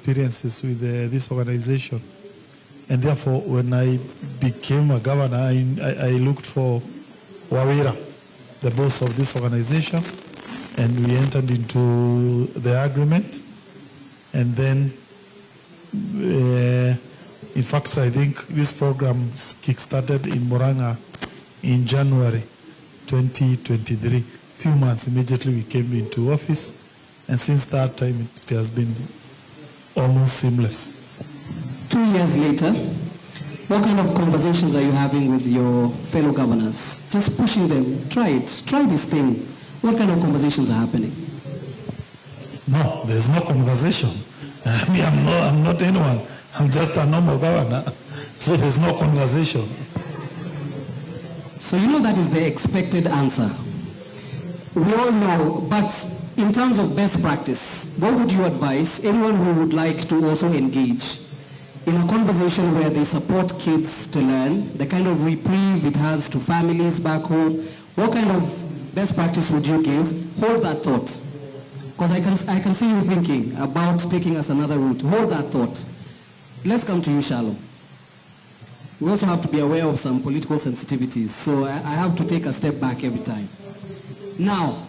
experiences with this organization. And therefore, when I became a governor, I looked for Wawira, the boss of this organization, and we entered into the agreement. And then, in fact, I think this program kick-started in Murang'a in January 2023. Few months immediately we came into office, and since that time it has been almost seamless. 2 years later, what kind of conversations are you having with your fellow governors? Just pushing them, try it, try this thing. What kind of conversations are happening? No, there's no conversation. I'm not anyone. I'm just a normal governor. So there's no conversation. So you know that is the expected answer. We all know, but in terms of best practice, what would you advise anyone who would like to also engage in a conversation where they support kids to learn, the kind of reprieve it has to families back home? What kind of best practice would you give? Hold that thought. Because I can see you thinking about taking us another route. Hold that thought. Let's come to you, Shalom. We also have to be aware of some political sensitivities, so I have to take a step back every time. Now,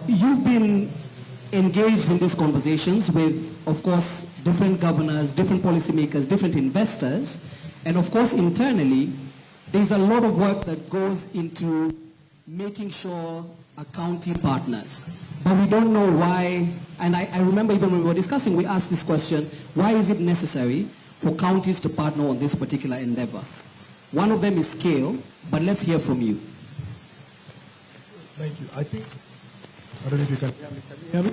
you've been engaged in these conversations with, of course, different governors, different policymakers, different investors, and of course, internally, there's a lot of work that goes into making sure a county partners. But we don't know why, and I remember even when we were discussing, we asked this question, why is it necessary for counties to partner on this particular endeavor? One of them is scale, but let's hear from you. Thank you. I don't know if you can hear me.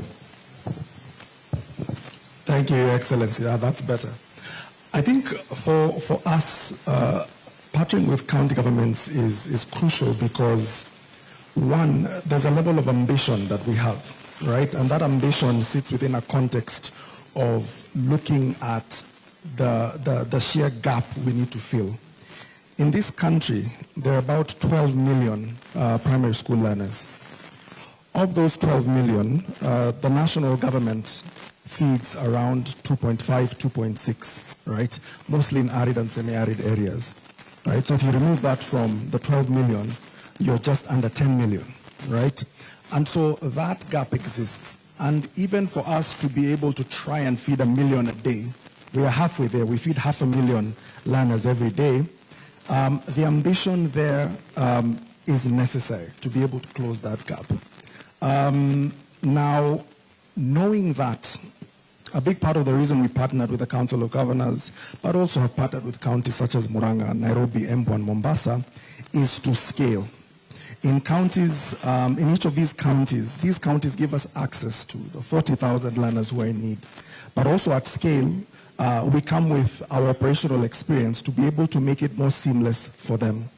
Thank you, Your Excellency. That's better. I think for us, partnering with county governments is crucial because, one, there's a level of ambition that we have, right? And that ambition sits within a context of looking at the sheer gap we need to fill. In this country, there are about 12 million primary school learners. Of those 12 million, the national government feeds around 2.5, 2.6, right? Mostly in arid and semi-arid areas, right? So if you remove that from the 12 million, you're just under 10 million, right? And so that gap exists. And even for us to be able to try and feed 1 million a day, we are halfway there. We feed 500,000 learners every day. The ambition there is necessary to be able to close that gap. Now, knowing that, a big part of the reason we partnered with the Council of Governors, but also have partnered with counties such as Murang'a, Nairobi, Embu, and Mombasa, is to scale. In counties, in each of these counties give us access to the 40,000 learners who are in need. But also at scale, we come with our operational experience to be able to make it more seamless for them.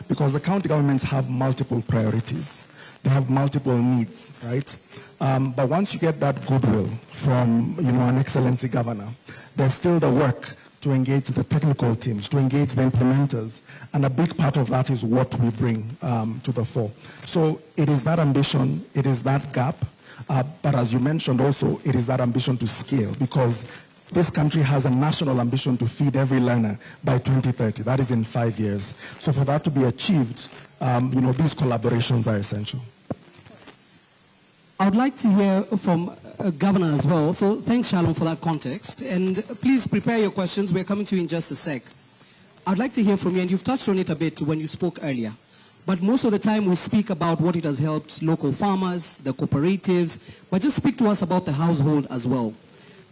Because the county governments have multiple priorities. They have multiple needs, right? But once you get that goodwill from, an excellency governor, there's still the work to engage the technical teams, to engage the implementers, and a big part of that is what we bring to the fore. So it is that ambition, it is that gap, but as you mentioned also, it is that ambition to scale, because this country has a national ambition to feed every learner by 2030. That is in 5 years. So for that to be achieved, these collaborations are essential. I would like to hear from Governor as well. So thanks, Shalom, for that context. And please prepare your questions. We're coming to you in just a sec. I'd like to hear from you, and you've touched on it a bit when you spoke earlier. But most of the time we speak about what it has helped local farmers, the cooperatives, but just speak to us about the household as well.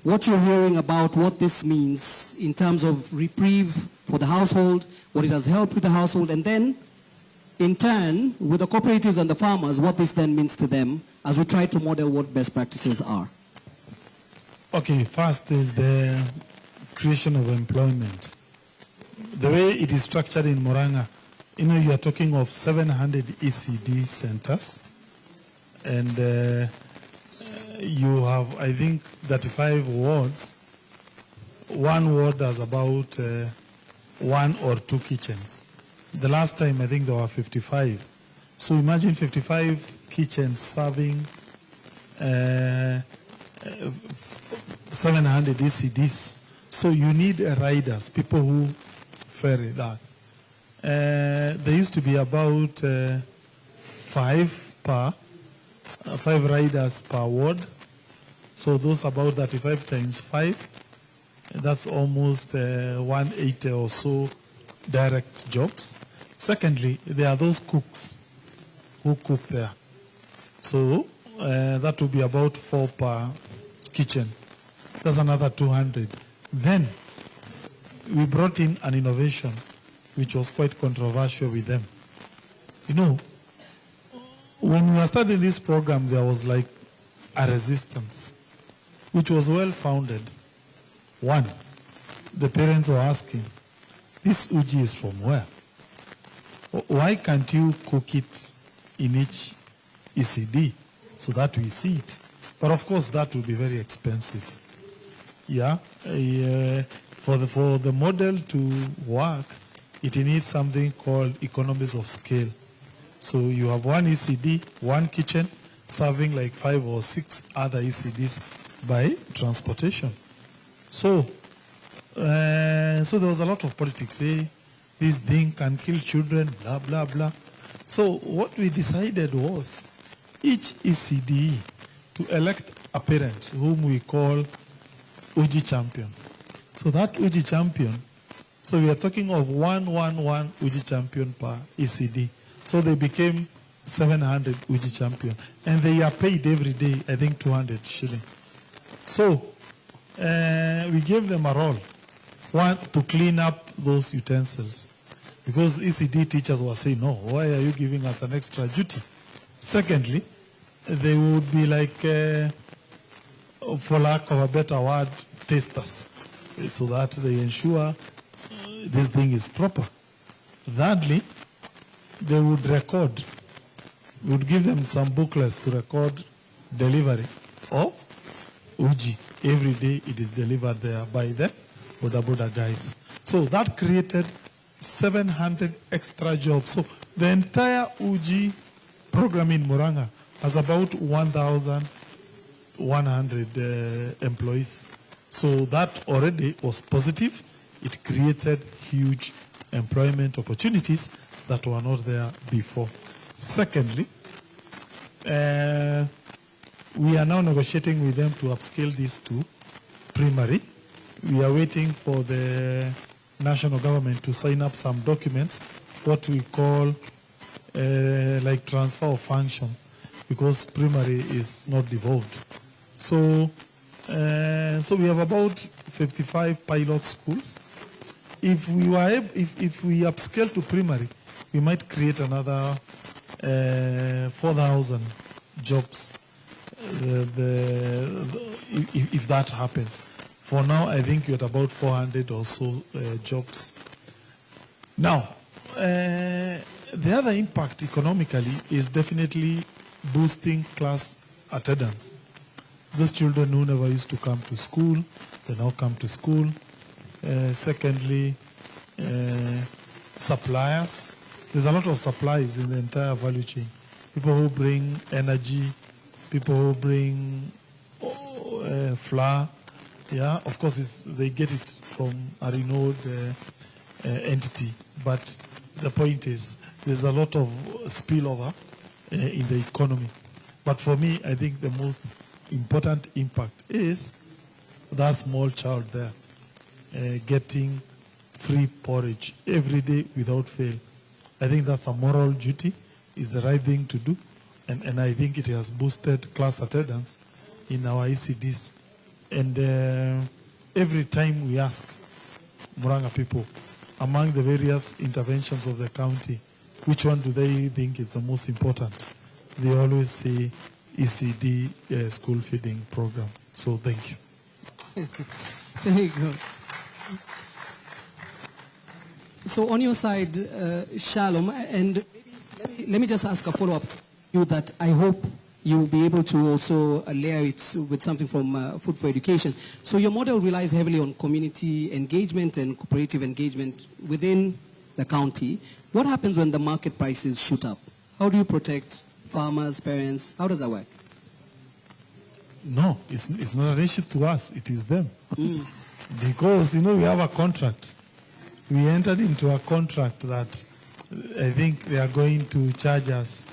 What you're hearing about what this means in terms of reprieve for the household, what it has helped with the household, and then in turn, with the cooperatives and the farmers, what this then means to them as we try to model what best practices are. Okay, first is the creation of employment. The way it is structured in Murang'a, you are talking of 700 ECD centers, and you have, I think, 35 wards. One ward has about 1 or 2 kitchens. The last time, I think there were 55. So imagine 55 kitchens serving 700 ECDs. So you need riders, people who ferry that. There used to be about 5 riders per ward. So those about 35 times 5, that's almost 180 or so direct jobs. Secondly, there are those cooks who cook there. So that would be about 4 per kitchen. That's another 200. Then we brought in an innovation which was quite controversial with them. You know, when we were starting this program, there was like a resistance, which was well founded. One, the parents were asking, this uji is from where? Why can't you cook it in each ECD so that we see it? But of course, that will be very expensive. Yeah, for the model to work, it needs something called economies of scale. So you have one ECD, one kitchen, serving like 5 or 6 other ECDs by transportation. So there was a lot of politics. This thing can kill children, blah, blah, blah. So what we decided was each ECD to elect a parent whom we call Uji champion. So that Uji champion, so we are talking of 111 Uji champion per ECD. So they became 700 Uji champion. And they are paid every day, I think 200 shilling. So we gave them a role. One, to clean up those utensils. Because ECD teachers were saying, no, why are you giving us an extra duty? Secondly, they would be like, for lack of a better word, testers, so that they ensure this thing is proper. Thirdly, they would record. We would give them some booklets to record delivery of Uji. Every day it is delivered there by the Boda Boda guys. So that created 700 extra jobs. So the entire Uji program in Murang'a has about 1,100 employees. So that already was positive. It created huge employment opportunities that were not there before. Secondly, we are now negotiating with them to upscale this to primary. We are waiting for the national government to sign up some documents, what we call like transfer of function, because primary is not devolved. So we have about 55 pilot schools. If we upscale to primary, we might create another 4,000 jobs. If that happens. For now, I think you're at about 400 or so jobs. Now, the other impact economically is definitely boosting class attendance. Those children who never used to come to school, they now come to school. Secondly, suppliers. There's a lot of supplies in the entire value chain. People who bring energy, people who bring flour. Yeah, of course, they get it from a renowned entity. But the point is, there's a lot of spillover in the economy. But for me, I think the most important impact is that small child there getting free porridge every day without fail. I think that's a moral duty. It's the right thing to do. And I think it has boosted class attendance in our ECDs. And every time we ask Murang'a people, among the various interventions of the county, which one do they think is the most important? They always say ECD school feeding program. So thank you. Very good. So on your side, Shalom, and let me just ask a follow-up to you that I hope you'll be able to also layer it with something from Food for Education. So your model relies heavily on community engagement and cooperative engagement within the county. What happens when the market prices shoot up? How do you protect farmers, parents? How does that work? No, it's not an issue to us. It is them. Because, we have a contract. We entered into a contract that I think they are going to charge us.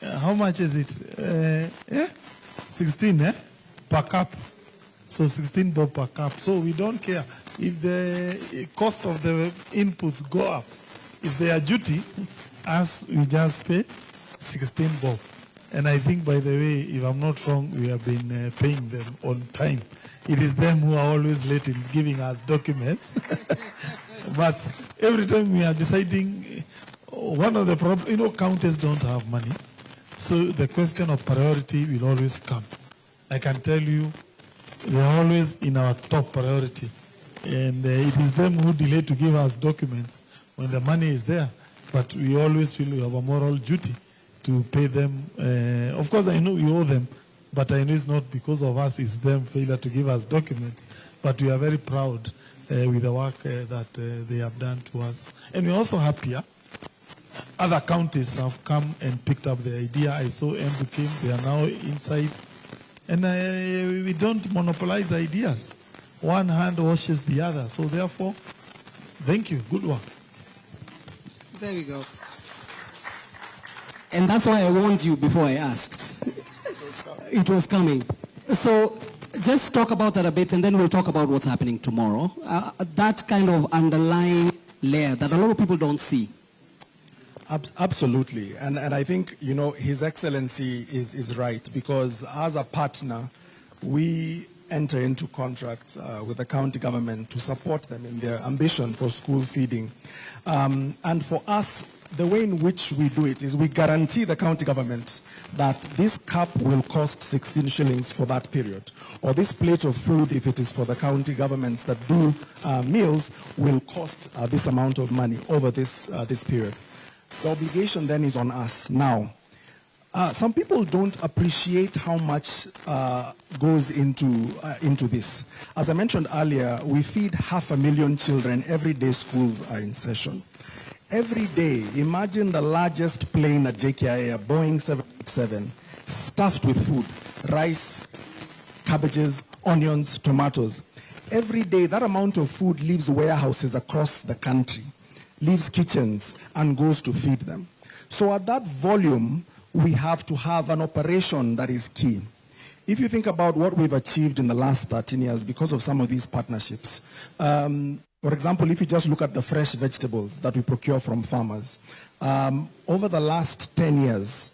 How much is it? 16, per cup. So 16 bob per cup. So we don't care if the cost of the inputs go up. If they are duty, us, we just pay 16 bob. And I think, by the way, if I'm not wrong, we have been paying them on time. It is them who are always late in giving us documents. But every time we are deciding, one of the problems, counties don't have money. So the question of priority will always come. I can tell you, they are always in our top priority. And it is them who delay to give us documents when the money is there. But we always feel we have a moral duty to pay them. Of course, I know we owe them, but I know it's not because of us, it's them failure to give us documents. But we are very proud with the work that they have done to us. And we're also happier. Other counties have come and picked up the idea. I saw Embu came, they are now inside. And we don't monopolize ideas. One hand washes the other. So therefore, thank you. Good work. There we go. And that's why I warned you before I asked. It was coming. So just talk about that a bit, and then we'll talk about what's happening tomorrow. That kind of underlying layer that a lot of people don't see. Absolutely. And I think, His Excellency is right, because as a partner, we enter into contracts with the county government to support them in their ambition for school feeding. And for us, the way in which we do it is we guarantee the county government that this cup will cost 16 shillings for that period. Or this plate of food, if it is for the county governments that do meals, will cost this amount of money over this period. The obligation then is on us. Now, some people don't appreciate how much goes into this. As I mentioned earlier, we feed 500,000 children every day schools are in session. Every day, imagine the largest plane at JKIA, Boeing 787, stuffed with food, rice, cabbages, onions, tomatoes. Every day, that amount of food leaves warehouses across the country, leaves kitchens, and goes to feed them. So at that volume, we have to have an operation that is key. If you think about what we've achieved in the last 13 years because of some of these partnerships, for example, if you just look at the fresh vegetables that we procure from farmers, over the last 10 years,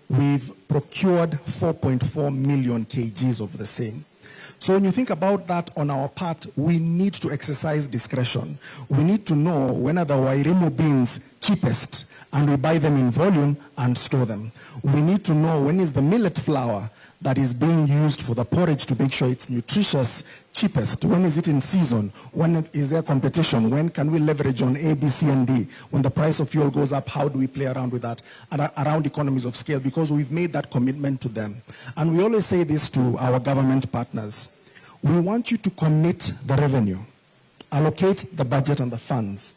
we've procured 4.4 million kgs of the same. So when you think about that on our part, we need to exercise discretion. We need to know when are the Wairimu beans cheapest, and we buy them in volume and store them. We need to know when is the millet flour that is being used for the porridge to make sure it's nutritious, cheapest. When is it in season? When is there competition? When can we leverage on A, B, C, and D? When the price of fuel goes up, how do we play around with that? And around economies of scale, because we've made that commitment to them. And we always say this to our government partners. We want you to commit the revenue, allocate the budget and the funds.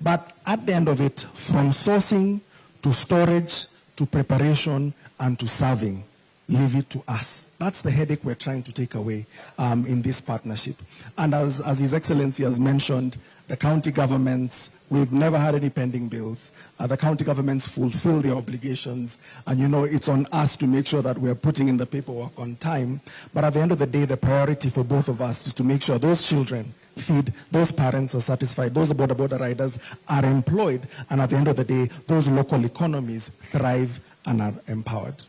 But at the end of it, from sourcing to storage to preparation and to serving, leave it to us. That's the headache we're trying to take away in this partnership. And as His Excellency has mentioned, the county governments, we've never had any pending bills. The county governments fulfill their obligations. And it's on us to make sure that we're putting in the paperwork on time. But at the end of the day, the priority for both of us is to make sure those children feed, those parents are satisfied, those border riders are employed. And at the end of the day, those local economies thrive and are empowered.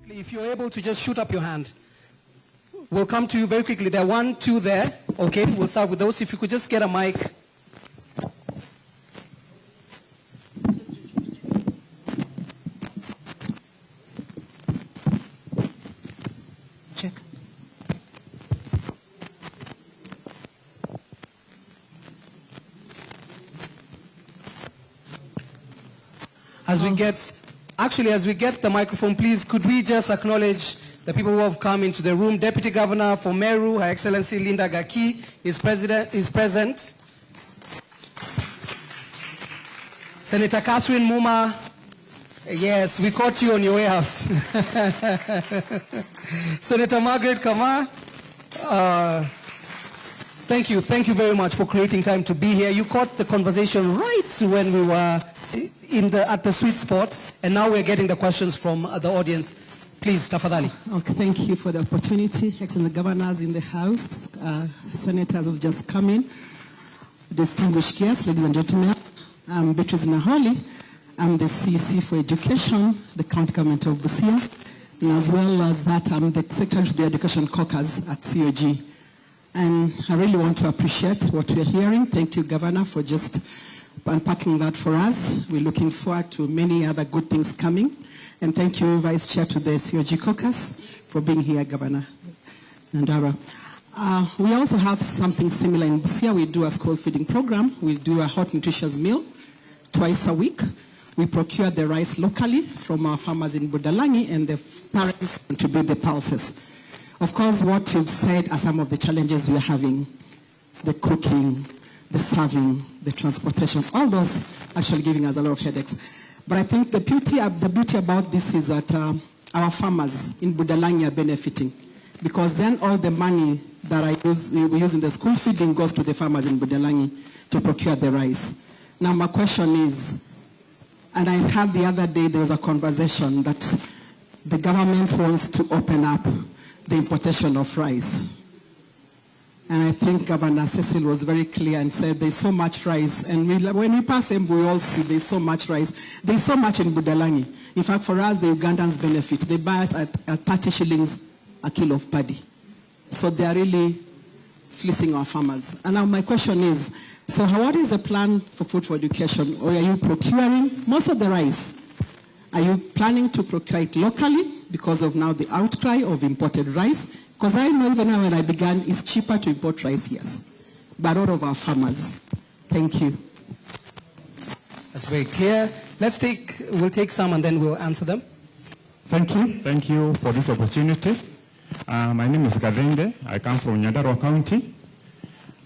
If you're able to just shoot up your hand, we'll come to you very quickly. There are 1, 2 there. Okay, we'll start with those. If you could just get a mic. Check. As we get the microphone, please, could we just acknowledge the people who have come into the room? Deputy Governor for Meru, Her Excellency Linda Gaki is present. Senator Catherine Muma, yes, we caught you on your way out. Senator Margaret Kamar, thank you very much for creating time to be here. You caught the conversation right when we were at the sweet spot, and now we're getting the questions from the audience. Please, tafadhali. Okay, thank you for the opportunity. Excellent governors in the House, senators have just come in, distinguished guests, ladies and gentlemen. I'm Beatrice Naholi. I'm the CEC for Education, the County Government of Busia, and as well as that, I'm the Secretary of the Education Caucus at COG. And I really want to appreciate what we're hearing. Thank you, Governor, for just unpacking that for us. We're looking forward to many other good things coming. And thank you, Vice Chair, to the COG Caucus for being here, Governor Nandara. We also have something similar in Busia. We do a school feeding program. We do a hot nutritious meal twice a week. We procure the rice locally from our farmers in Budalangi, and the parents contribute the pulses. Of course, what you've said are some of the challenges we're having: the cooking, the serving, the transportation, all those actually giving us a lot of headaches. But I think the beauty about this is that our farmers in Budalangi are benefiting, because then all the money that we use in the school feeding goes to the farmers in Budalangi to procure the rice. Now my question is, and I heard the other day there was a conversation that the government wants to open up the importation of rice. And I think Governor Cecil was very clear and said there's so much rice. And when we pass him, we all see there's so much rice. There's so much in Budalangi. In fact, for us, the Ugandans benefit. They buy it at 30 shillings a kilo of paddy. So they are really fleecing our farmers. And now my question is, so what is the plan for food for education? Or are you procuring most of the rice? Are you planning to procure it locally because of now the outcry of imported rice? Because I know even when I began, it's cheaper to import rice, yes. But all of our farmers. Thank you. That's very clear. We'll take some and then we'll answer them. Thank you. Thank you for this opportunity. My name is Kadende. I come from Nyandarua County.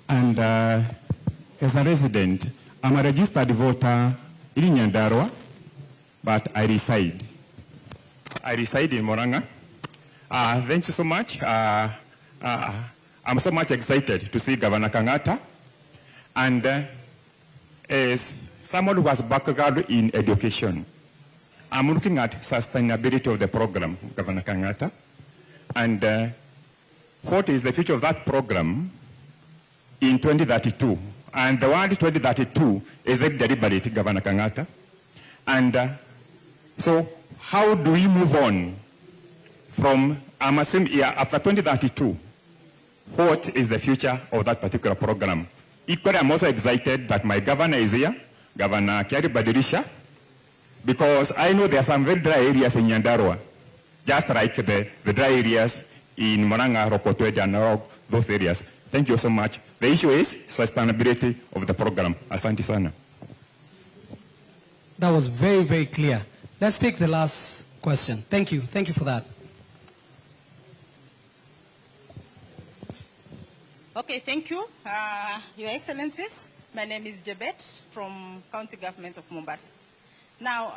And as a resident, I'm a registered voter in Nyandarua, but I reside in Moranga. Thank you so much. I'm so much excited to see Governor Kangata. And as someone who has background in education, I'm looking at sustainability of the program, Governor Kangata. And what is the future of that program in 2032? And the word 2032 is very deliberate, Governor Kangata. And so how do we move on from, I'm assuming, after 2032, what is the future of that particular program? Equally, I'm also excited that my governor is here, Governor Kiari Badirisha, because I know there are some very dry areas in Nyandarua, just like the dry areas in Moranga, Rokotwed, and all those areas. Thank you so much. The issue is sustainability of the program. Asante sana. That was very, very clear. Let's take the last question. Thank you. Thank you for that. Okay, thank you. Your Excellencies, my name is Jebet from County Government of Mombasa. Now,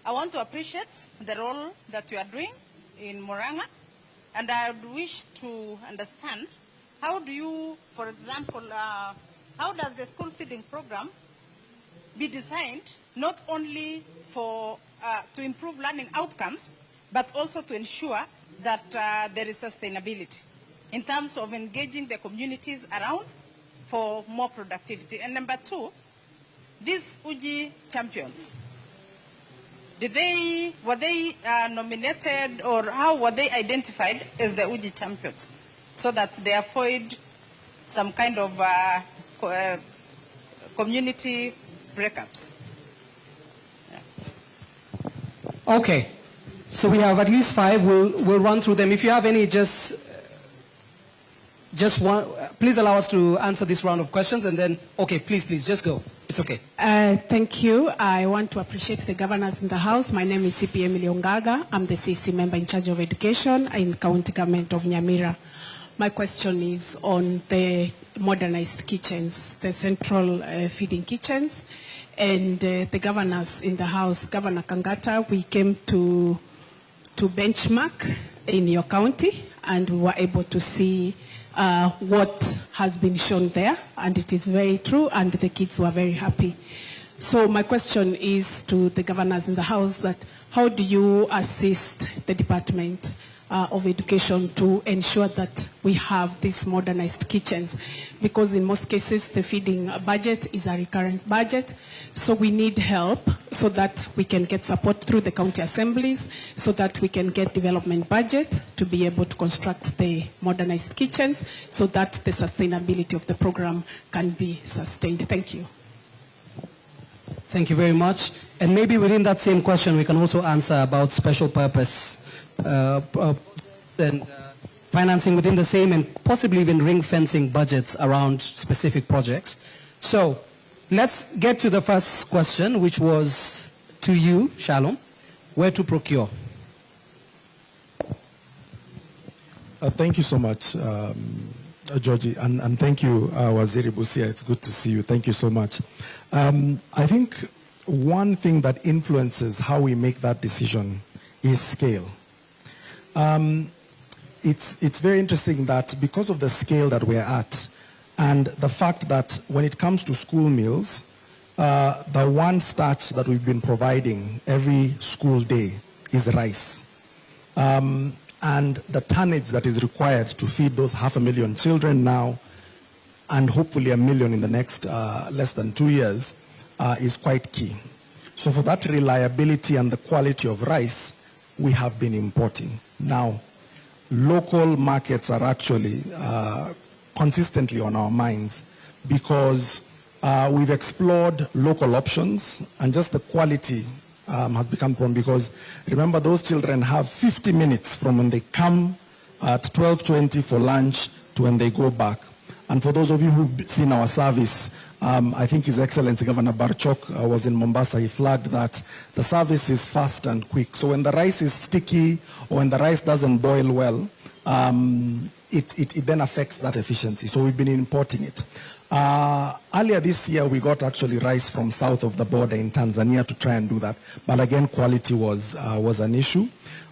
I want to appreciate the role that you are doing in Moranga, and I would wish to understand how do you, for example, how does the school feeding program be designed not only for to improve learning outcomes, but also to ensure that there is sustainability in terms of engaging the communities around for more productivity. And number two, these UGI champions, were they nominated, or how were they identified as the UGI champions, so that they avoid some kind of community breakups? Okay. So we have at least 5. We'll run through them. If you have any, just one. Please allow us to answer this round of questions, and then please just go. It's okay. Thank you. I want to appreciate the governors in the House. My name is CP Emily Ongaga. I'm the CC member in charge of education in County Government of Nyamira. My question is on the modernized kitchens, the central feeding kitchens, and the governors in the House. Governor Kangata, we came to benchmark in your county, and we were able to see what has been shown there, and it is very true, and the kids were very happy. So my question is to the governors in the House that how do you assist the Department of Education to ensure that we have these modernized kitchens? Because in most cases the feeding budget is a recurrent budget, so we need help so that we can get support through the county assemblies, so that we can get development budget to be able to construct the modernized kitchens, so that the sustainability of the program can be sustained. Thank you. Thank you very much. And maybe within that same question, we can also answer about special purpose and financing within the same, and possibly even ring fencing budgets around specific projects. So let's get to the first question, which was to you, Shalom. Where to procure? Thank you so much, Georgie, and thank you, Waziri Busia. It's good to see you. Thank you so much. I think one thing that influences how we make that decision is scale. It's very interesting that because of the scale that we're at, and the fact that when it comes to school meals, the one starch that we've been providing every school day is rice. And the tonnage that is required to feed those 500,000 children now, and hopefully 1 million in the next less than 2 years, is quite key. So for that reliability and the quality of rice, we have been importing. Now, local markets are actually consistently on our minds, because we've explored local options, and just the quality has become problem, because remember, those children have 50 minutes from when they come at 12:20 for lunch to when they go back. And for those of you who've seen our service, I think His Excellency Governor Barchok was in Mombasa. He flagged that the service is fast and quick. So when the rice is sticky, or when the rice doesn't boil well, it then affects that efficiency. So we've been importing it. Earlier this year, we got actually rice from south of the border in Tanzania to try and do that. But again, quality was an issue.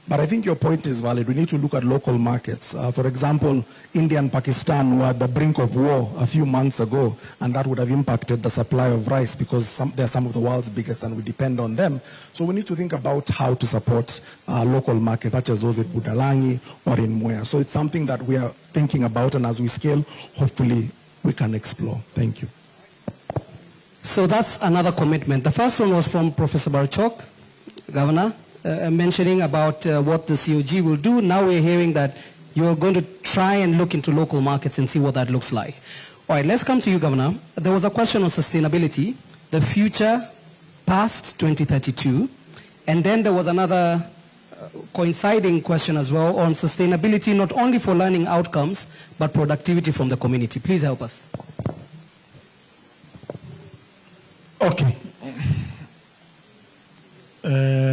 But I think your point is valid. We need to look at local markets. For example, India and Pakistan were at the brink of war a few months ago, and that would have impacted the supply of rice, because they're some of the world's biggest and we depend on them. So we need to think about how to support local markets, such as those in Budalangi or in Mwea. So it's something that we are thinking about, and as we scale, hopefully we can explore. Thank you. So that's another commitment. The first one was from Professor Barchok, Governor, mentioning about what the COG will do. Now we're hearing that you're going to try and look into local markets and see what that looks like. All right, let's come to you, Governor. There was a question on sustainability, the future past 2032, and then there was another coinciding question as well on sustainability, not only for learning outcomes, but productivity from the community. Please help us. Okay.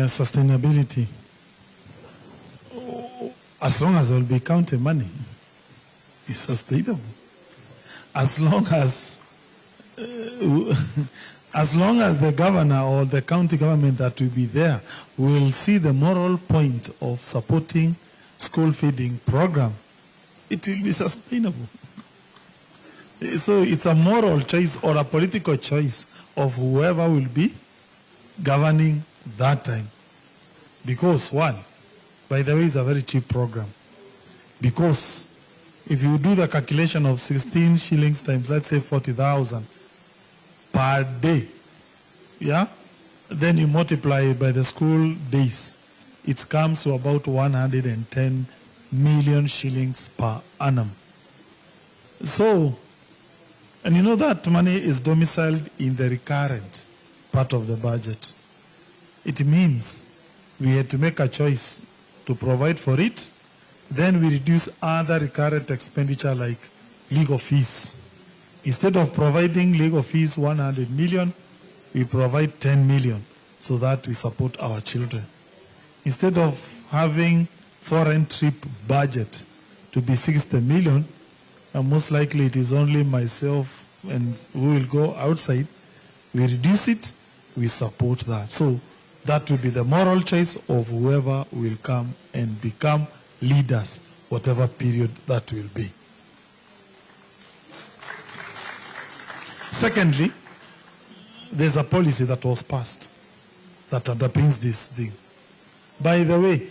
Sustainability. As long as there will be county money, it's sustainable. As long as the governor or the county government that will be there will see the moral point of supporting school feeding program, it will be sustainable. So it's a moral choice or a political choice of whoever will be governing that time. Because one, by the way, it's a very cheap program. Because if you do the calculation of 16 shillings times, let's say 40,000 per day, yeah, then you multiply it by the school days, it comes to about 110 million shillings per annum. So, and you know that money is domiciled in the recurrent part of the budget. It means we had to make a choice to provide for it. Then we reduce other recurrent expenditure like legal fees. Instead of providing legal fees 100 million, we provide 10 million so that we support our children. Instead of having foreign trip budget to be 60 million, and most likely it is only myself and we will go outside, we reduce it, we support that. So that will be the moral choice of whoever will come and become leaders, whatever period that will be. Secondly, there's a policy that was passed that underpins this thing. By the way,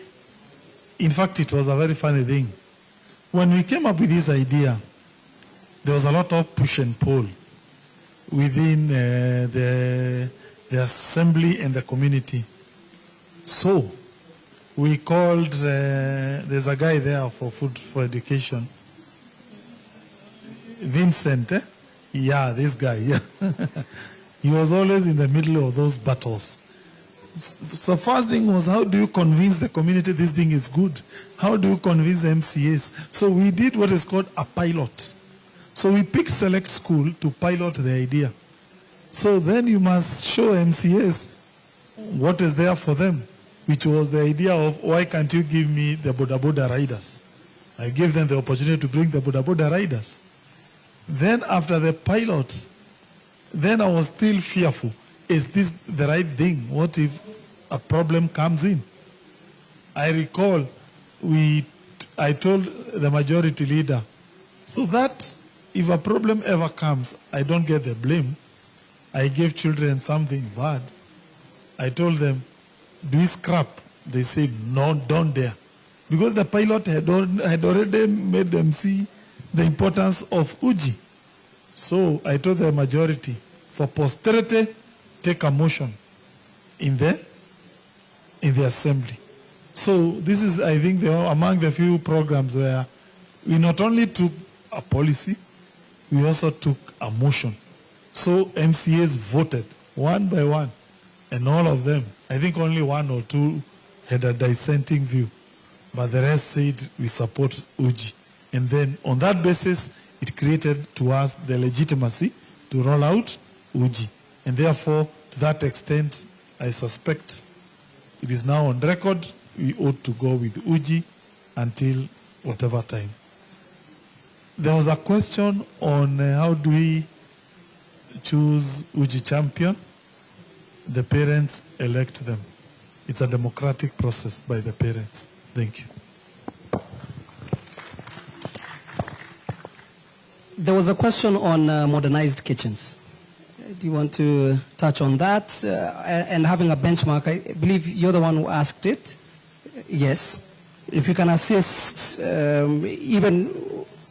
in fact, it was a very funny thing. When we came up with this idea, there was a lot of push and pull within the assembly and the community. So we called, there's a guy there for Food for Education, Vincent, eh? Yeah, this guy, yeah. He was always in the middle of those battles. So first thing was, how do you convince the community this thing is good? How do you convince the MCAs? So we did what is called a pilot. So we picked select school to pilot the idea. So then you must show MCAs what is there for them, which was the idea of, why can't you give me the Boda Boda riders? I gave them the opportunity to bring the Boda Boda riders. Then after the pilot, then I was still fearful. Is this the right thing? What if a problem comes in? I recall I told the majority leader, so that if a problem ever comes, I don't get the blame. I gave children something bad. I told them, do we scrap? They said, no, don't dare. Because the pilot had already made them see the importance of Uji. So I told the majority, for posterity, take a motion in the assembly. So this is, I think, among the few programs where we not only took a policy, we also took a motion. So MCAs voted one by one, and all of them, I think only one or two had a dissenting view, but the rest said we support Uji. And then on that basis, it created to us the legitimacy to roll out Uji. And therefore, to that extent, I suspect it is now on record, we ought to go with Uji until whatever time. There was a question on how do we choose Uji champion. The parents elect them. It's a democratic process by the parents. Thank you. There was a question on modernized kitchens. Do you want to touch on that? And having a benchmark, I believe you're the one who asked it. Yes. If you can assist, even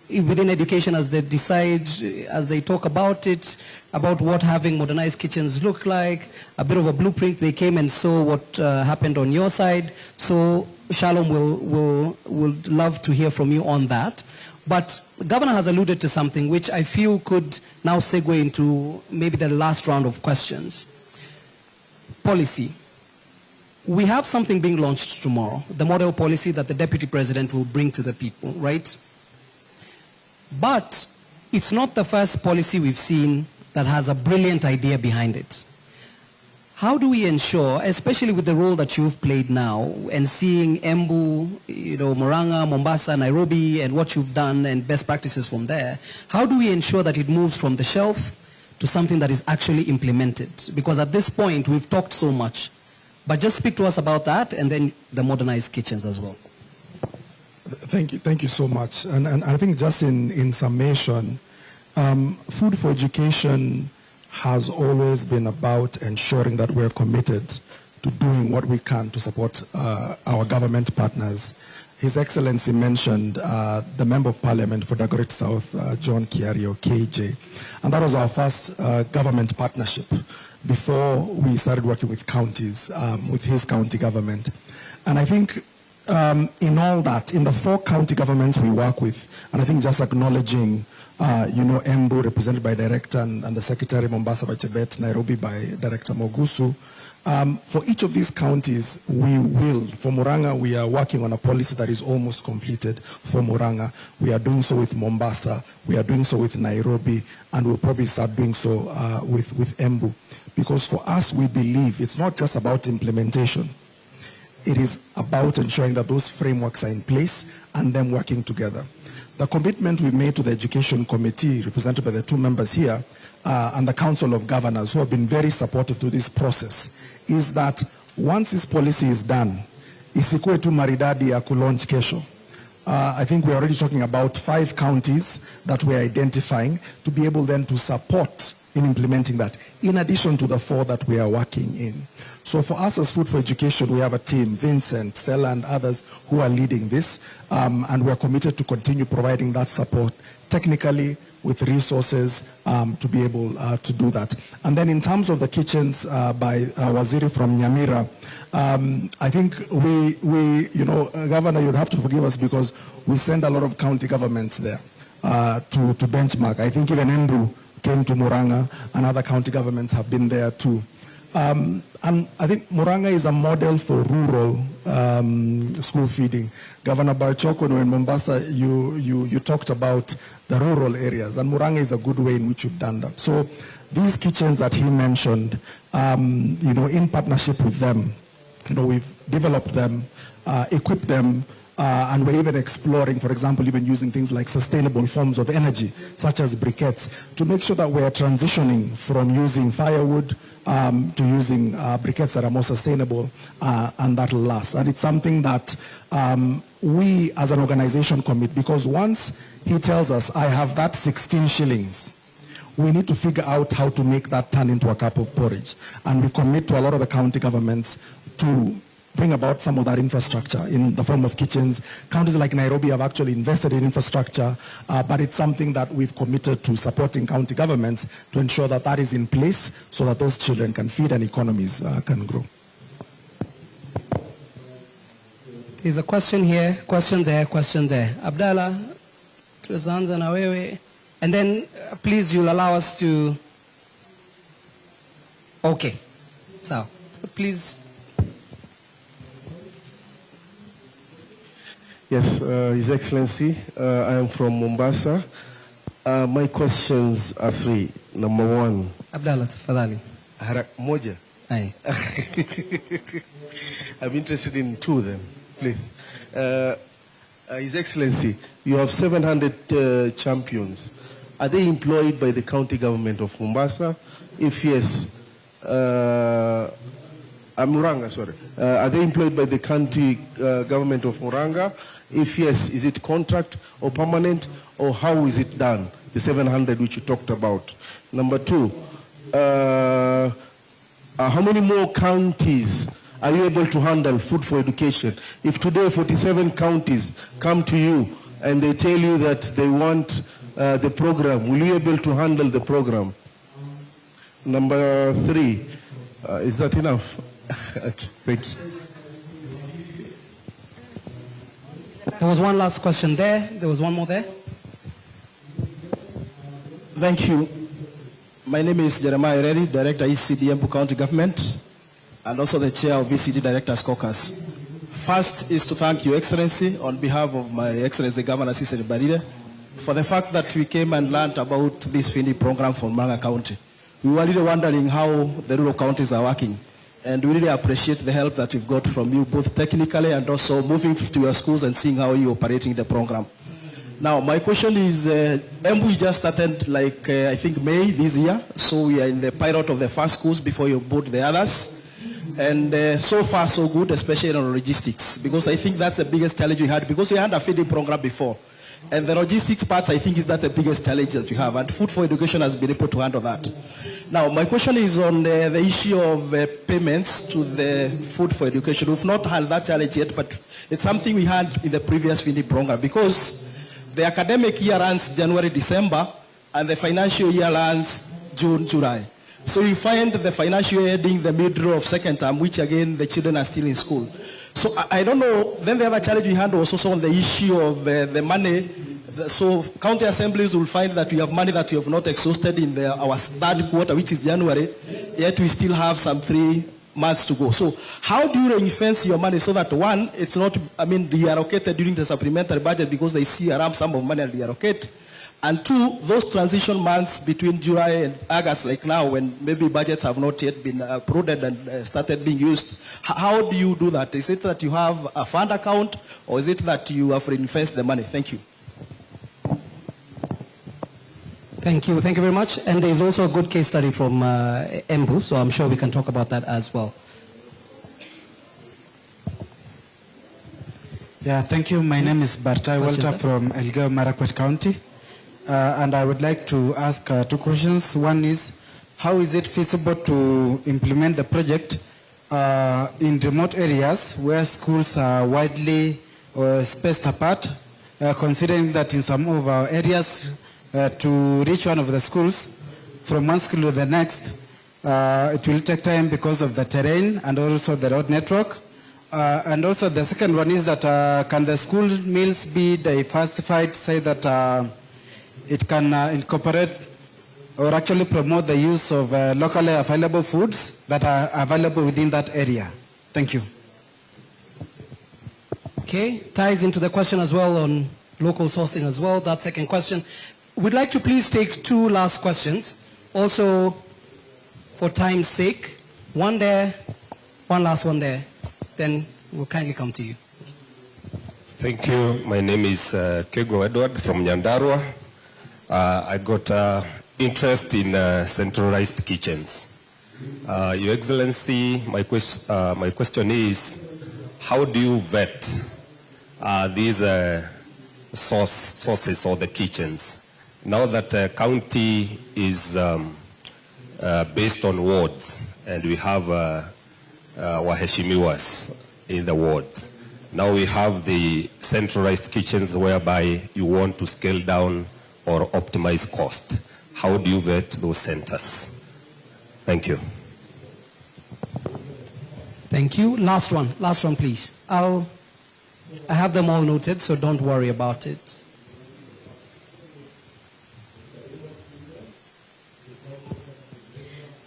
within education as they decide, as they talk about it, about what having modernized kitchens look like, a bit of a blueprint. They came and saw what happened on your side. So Shalom will love to hear from you on that. But the governor has alluded to something which I feel could now segue into maybe the last round of questions. Policy. We have something being launched tomorrow, the model policy that the deputy president will bring to the people, right? But it's not the first policy we've seen that has a brilliant idea behind it. How do we ensure, especially with the role that you've played now and seeing Embu, Murang'a, Mombasa, Nairobi, and what you've done and best practices from there, how do we ensure that it moves from the shelf to something that is actually implemented? Because at this point, we've talked so much. But just speak to us about that and then the modernized kitchens as well. Thank you so much. And I think just in summation, Food for Education has always been about ensuring that we're committed to doing what we can to support our government partners. His Excellency mentioned the Member of Parliament for Dagoretti South, John Kiario, KJ. And that was our first government partnership before we started working with counties, with his county government. And I think in all that, in the 4 county governments we work with, and I think just acknowledging Embu represented by Director and the Secretary, Mombasa by Chebet, Nairobi by Director Mogusu, For each of these counties, we will, for Murang'a, we are working on a policy that is almost completed for Murang'a. We are doing so with Mombasa, we are doing so with Nairobi, and we'll probably start doing so with Embu. Because for us, we believe it's not just about implementation. It is about ensuring that those frameworks are in place and them working together. The commitment we've made to the Education Committee, represented by the two members here, and the Council of Governors, who have been very supportive to this process, is that once this policy is done, isikuwe tu maridadi ya kulaunch kesho. I think we're already talking about 5 counties that we're identifying to be able then to support in implementing that, in addition to the 4 that we are working in. So for us as Food for Education, we have a team, Vincent, Stella, and others who are leading this, and we're committed to continue providing that support technically, with resources to be able to do that. And then in terms of the kitchens by Waziri from Nyamira, I think we Governor, you'd have to forgive us because we send a lot of county governments there to benchmark. I think even Embu came to Murang'a, and other county governments have been there too. And I think Murang'a is a model for rural school feeding. Governor Barchok, when we were in Mombasa, you talked about the rural areas, and Murang'a is a good way in which you've done that. So these kitchens that he mentioned, in partnership with them, we've developed them, equipped them, and we're even exploring, for example, even using things like sustainable forms of energy, such as briquettes, to make sure that we're transitioning from using firewood to using briquettes that are more sustainable and that will last. And it's something that we as an organization commit, because once he tells us, I have that 16 shillings, we need to figure out how to make that turn into a cup of porridge. And we commit to a lot of the county governments to bring about some of that infrastructure in the form of kitchens. Counties like Nairobi have actually invested in infrastructure, but it's something that we've committed to supporting county governments to ensure that that is in place so that those children can feed and economies can grow. There's a question here, question there, question there. Abdallah, tuanza na wewe. And then, please, you'll allow us to... Okay. So, please... Yes, His Excellency, I am from Mombasa. My questions are 3. Number 1. Abdallah, tafadhali. Moja. Aye. I'm interested in 2 then, please. His Excellency, you have 700 champions. Are they employed by the county government of Mombasa? If yes, Murang'a, sorry. Are they employed by the county government of Murang'a? If yes, is it contract or permanent, or how is it done? The 700 which you talked about. Number 2, how many more counties are you able to handle Food for Education? If today 47 counties come to you and they tell you that they want the program, will you be able to handle the program? Number 3, is that enough? Okay, thank you. There was one last question there. There was one more there. Thank you. My name is Jeremiah Redi, Director ECD Embu County Government, and also the Chair of ECD Directors Caucus. First is to thank Your Excellency on behalf of My Excellency Governor Cicely Mbarire for the fact that we came and learned about this feeding program from Murang'a County. We were really wondering how the rural counties are working. And we really appreciate the help that we've got from you, both technically and also moving to your schools and seeing how you're operating the program. Now, my question is, Embu just started I think May this year, so we are in the pilot of the first schools before you boot the others. And so far, so good, especially on logistics, because I think that's the biggest challenge we had, because we had a feeding program before. And the logistics part, I think, is that the biggest challenge that you have, and Food for Education has been able to handle that. Now, my question is on the issue of payments to the Food for Education. We've not had that challenge yet, but it's something we had in the previous feeding program, because the academic year runs January, December, and the financial year runs June, July. So you find the financial year ending the middle of second term, which again, the children are still in school. So I don't know, then the other challenge we had was also on the issue of the money. So county assemblies will find that we have money that we have not exhausted in our third quarter, which is January, yet we still have some 3 months to go. So how do you ring-fence your money so that, one, it's not, reallocated during the supplementary budget because they see a lump sum of money and reallocate, and two, those transition months between July and August, like now, when maybe budgets have not yet been approved and started being used, how do you do that? Is it that you have a fund account, or is it that you have ring-fenced the money? Thank you. Thank you very much. And there is also a good case study from Embu, so I'm sure we can talk about that as well. Yeah, thank you. My name is Bartai Walter from Elgeyo Marakwet County. And I would like to ask two questions. One is, how is it feasible to implement the project in remote areas where schools are widely spaced apart, considering that in some of our areas, to reach one of the schools from one school to the next, it will take time because of the terrain and also the road network. And also the second one is that can the school meals be diversified, say that it can incorporate or actually promote the use of locally available foods that are available within that area? Thank you. Okay, ties into the question as well on local sourcing as well, that second question. We'd like to please take two last questions. Also, for time's sake, one there, one last one there. Then we'll kindly come to you. Thank you. My name is Kego Edward from Nyandarua. I got interest in centralized kitchens. Your Excellency, my question is, how do you vet these sources or the kitchens? Now that county is based on wards, and we have waheshimiwas in the wards. Now we have the centralized kitchens whereby you want to scale down or optimize cost. How do you vet those centers? Thank you. Thank you. Last one, please. I have them all noted, so don't worry about it.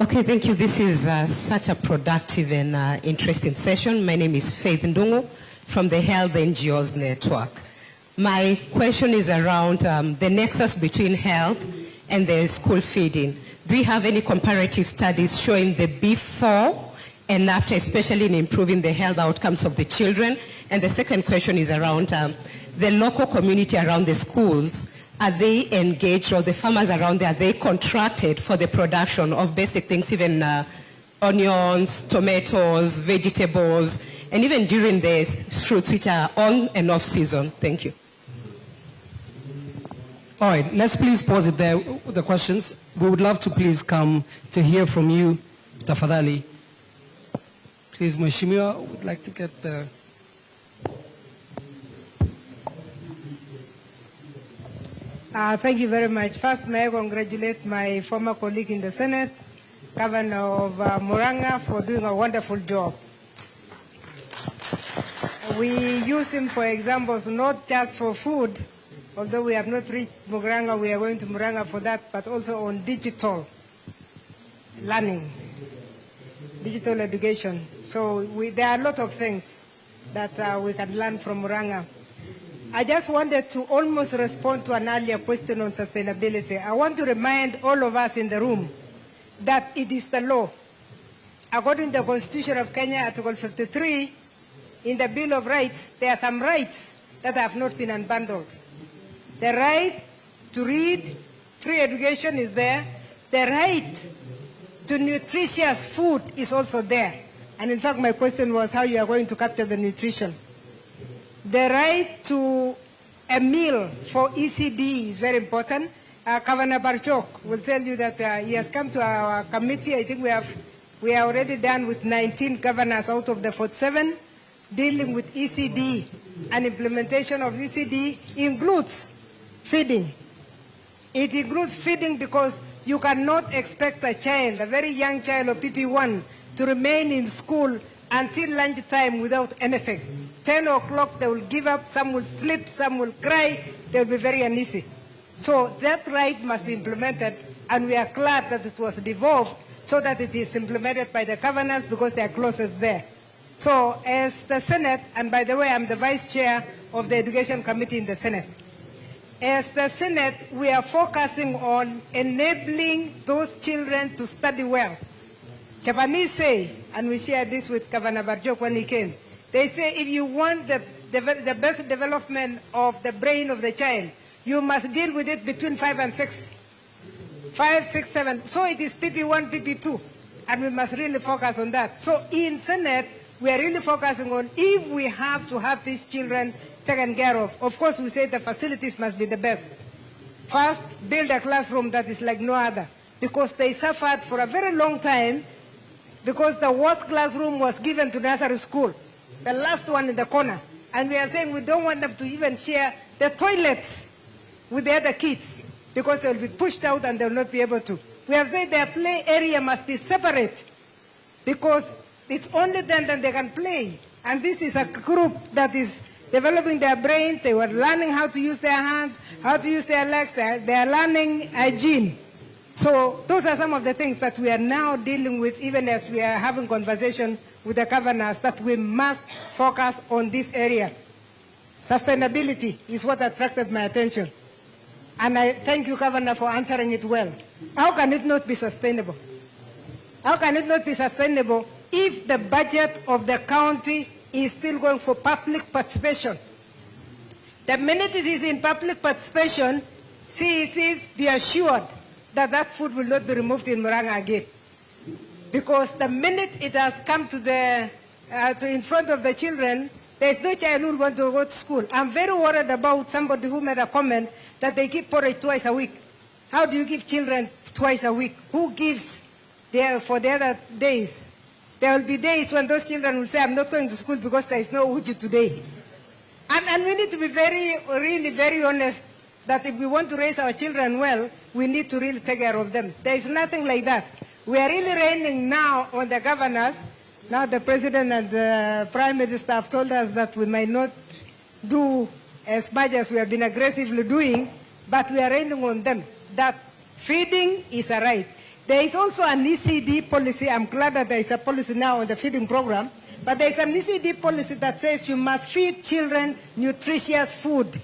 Okay, thank you. This is such a productive and interesting session. My name is Faith Ndungu from the Health NGOs Network. My question is around the nexus between health and the school feeding. Do we have any comparative studies showing the before and after, especially in improving the health outcomes of the children? And the second question is around the local community around the schools. Are they engaged, or the farmers around there, are they contracted for the production of basic things, even onions, tomatoes, vegetables, and even during the fruits which are on and off season? Thank you. All right, let's please pause it there with the questions. We would love to please come to hear from you, Tafadhali. Please, Mheshimiwa, would like to get the... Thank you very much. First, may I congratulate my former colleague in the Senate, Governor of Murang'a, for doing a wonderful job. We use him for examples, not just for food, although we have not reached Murang'a, we are going to Murang'a for that, but also on digital learning, digital education. So there are a lot of things that we can learn from Murang'a. I just wanted to almost respond to an earlier question on sustainability. I want to remind all of us in the room that it is the law. According to the Constitution of Kenya, Article 53, in the Bill of Rights, there are some rights that have not been unbundled. The right to read, free education is there. The right to nutritious food is also there. And in fact, my question was how you are going to capture the nutrition. The right to a meal for ECD is very important. Governor Barchok will tell you that he has come to our committee. I think we are already done with 19 governors out of the 47 dealing with ECD, and implementation of ECD includes feeding. It includes feeding because you cannot expect a child, a very young child of PP1, to remain in school until lunchtime without anything. 10 o'clock, they will give up, some will sleep, some will cry, they will be very uneasy. So that right must be implemented, and we are glad that it was devolved so that it is implemented by the governors because they are closest there. So as the Senate, and by the way, I'm the Vice Chair of the Education Committee in the Senate. As the Senate, we are focusing on enabling those children to study well. Japanese say, and we shared this with Governor Barjok when he came, they say if you want the best development of the brain of the child, you must deal with it between 5 and 6. 5, 6, 7. So it is PP1, PP2. And we must really focus on that. So in Senate, we are really focusing on if we have to have these children taken care of course we say the facilities must be the best. First, build a classroom that is like no other. Because they suffered for a very long time because the worst classroom was given to nursery school. The last one in the corner. And we are saying we don't want them to even share the toilets with the other kids because they will be pushed out and they will not be able to. We have said their play area must be separate because it's only then that they can play. And this is a group that is developing their brains. They were learning how to use their hands, how to use their legs. They are learning hygiene. So those are some of the things that we are now dealing with, even as we are having conversation with the governors, that we must focus on this area. Sustainability is what attracted my attention. And I thank you, Governor, for answering it well. How can it not be sustainable? How can it not be sustainable if the budget of the county is still going for public participation? The minute it is in public participation, CECs be assured that that food will not be removed in Murang'a again. Because the minute it has come to in front of the children, there is no child who will want to go to school. I'm very worried about somebody who made a comment that they give porridge twice a week. How do you give children twice a week? Who gives for the other days? There will be days when those children will say, I'm not going to school because there is no uji today. And we need to be really very honest that if we want to raise our children well, we need to really take care of them. There is nothing like that. We are really raining now on the governors. Now the President and the Prime Minister have told us that we might not do as much as we have been aggressively doing, but we are raining on them that feeding is a right. There is also an ECD policy. I'm glad that there is a policy now on the feeding program, but there is an ECD policy that says you must feed children nutritious food.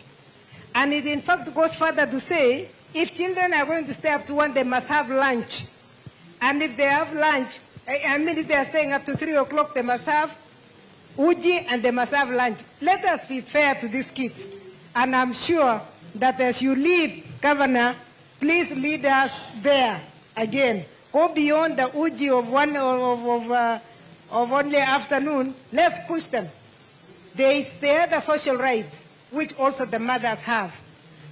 And it in fact goes further to say, if children are going to stay up to 1, they must have lunch. And if they have lunch, I mean if they are staying up to 3 o'clock, they must have uji and they must have lunch. Let us be fair to these kids. And I'm sure that as you lead, Governor, please lead us there again. Go beyond the uji of only afternoon. Let's push them. They have the social right, which also the mothers have.